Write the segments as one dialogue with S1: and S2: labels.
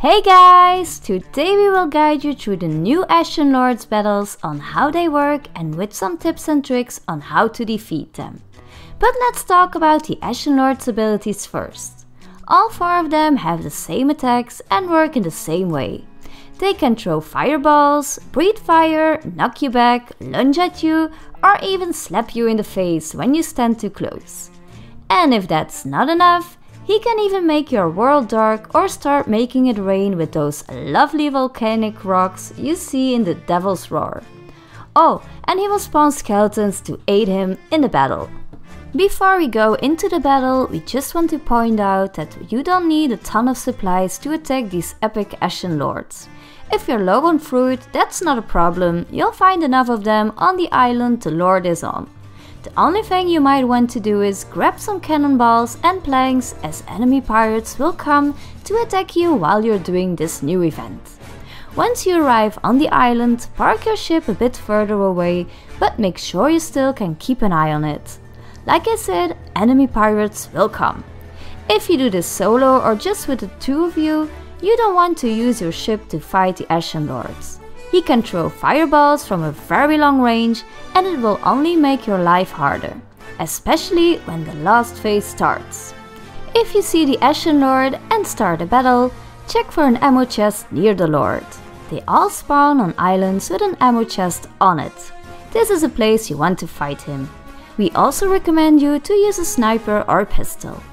S1: Hey guys! Today we will guide you through the new Ashen Lords battles on how they work and with some tips and tricks on how to defeat them. But let's talk about the Ashen Lords abilities first. All 4 of them have the same attacks and work in the same way. They can throw fireballs, breathe fire, knock you back, lunge at you, or even slap you in the face when you stand too close. And if that's not enough, he can even make your world dark or start making it rain with those lovely volcanic rocks you see in the Devil's Roar. Oh, and he will spawn skeletons to aid him in the battle. Before we go into the battle, we just want to point out that you don't need a ton of supplies to attack these epic Ashen Lords. If you're low on fruit, that's not a problem, you'll find enough of them on the island the Lord is on. The only thing you might want to do is grab some cannonballs and planks, as enemy pirates will come to attack you while you're doing this new event. Once you arrive on the island, park your ship a bit further away, but make sure you still can keep an eye on it. Like I said, enemy pirates will come. If you do this solo or just with the 2 of you, you don't want to use your ship to fight the Ashen Lords. He can throw fireballs from a very long range and it will only make your life harder, especially when the last phase starts. If you see the Ashen Lord and start a battle, check for an ammo chest near the Lord. They all spawn on islands with an ammo chest on it. This is a place you want to fight him. We also recommend you to use a sniper or pistol.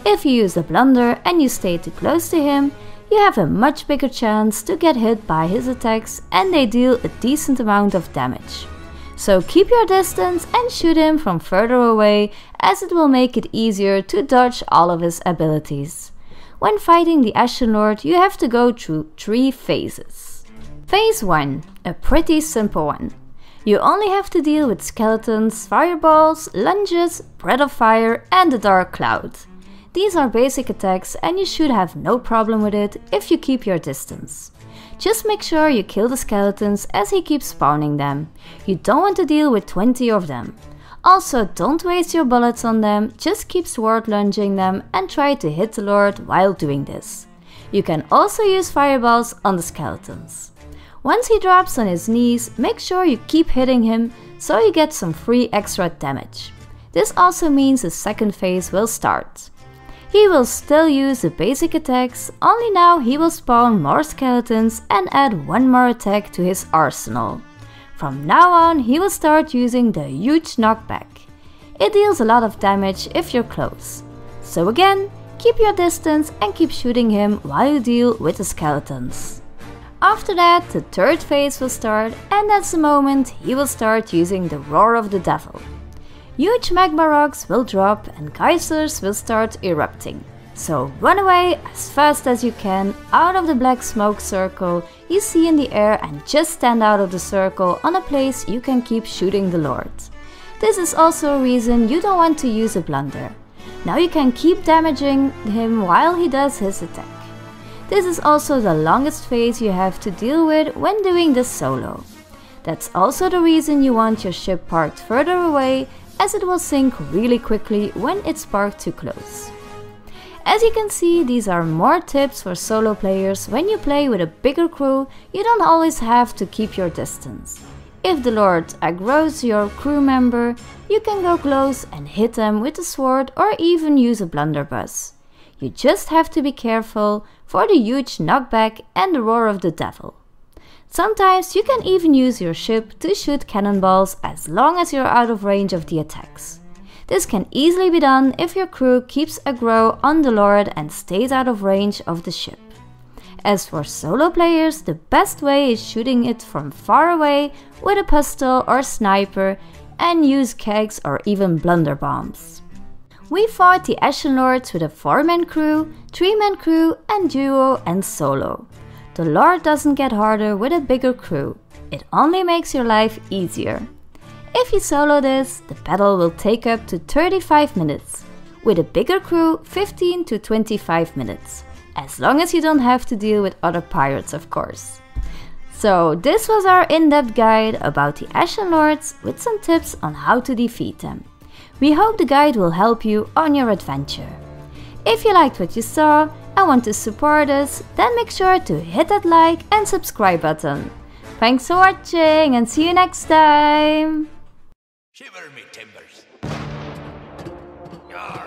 S1: If you use a blunder and you stay too close to him, you have a much bigger chance to get hit by his attacks and they deal a decent amount of damage. So keep your distance and shoot him from further away, as it will make it easier to dodge all of his abilities. When fighting the Ashen Lord, you have to go through 3 phases. Phase 1, a pretty simple one. You only have to deal with skeletons, fireballs, lunges, breath of fire and the dark cloud. These are basic attacks and you should have no problem with it if you keep your distance. Just make sure you kill the skeletons as he keeps spawning them. You don't want to deal with 20 of them. Also, don't waste your bullets on them, just keep sword lunging them and try to hit the Lord while doing this. You can also use fireballs on the skeletons. Once he drops on his knees, make sure you keep hitting him so you get some free extra damage. This also means the second phase will start. He will still use the basic attacks, only now he will spawn more skeletons and add 1 more attack to his arsenal. From now on he will start using the huge knockback. It deals a lot of damage if you're close. So again, keep your distance and keep shooting him while you deal with the skeletons. After that, the third phase will start and that's the moment he will start using the Roar of the Devil. Huge magma rocks will drop and geysers will start erupting. So run away as fast as you can out of the black smoke circle you see in the air and just stand out of the circle on a place you can keep shooting the Lord. This is also a reason you don't want to use a blunder. Now you can keep damaging him while he does his attack. This is also the longest phase you have to deal with when doing this solo. That's also the reason you want your ship parked further away, as it will sink really quickly when it's parked too close. As you can see, these are more tips for solo players. When you play with a bigger crew, you don't always have to keep your distance. If the Lord aggroes your crew member, you can go close and hit them with a sword or even use a blunderbuss. You just have to be careful for the huge knockback and the Roar of the Devil. Sometimes you can even use your ship to shoot cannonballs as long as you're out of range of the attacks. This can easily be done if your crew keeps aggro on the Lord and stays out of range of the ship. As for solo players, the best way is shooting it from far away with a pistol or sniper and use kegs or even blunder bombs. We fought the Ashen Lords with a 4-man crew, 3-man crew and duo and solo. The Lord doesn't get harder with a bigger crew, it only makes your life easier. If you solo this, the battle will take up to 35 minutes. With a bigger crew, 15 to 25 minutes. As long as you don't have to deal with other pirates, of course. So this was our in-depth guide about the Ashen Lords with some tips on how to defeat them. We hope the guide will help you on your adventure. If you liked what you saw, and want to support us, then make sure to hit that like and subscribe button. Thanks for watching and see you next time!
S2: Shiver me timbers. Yarr.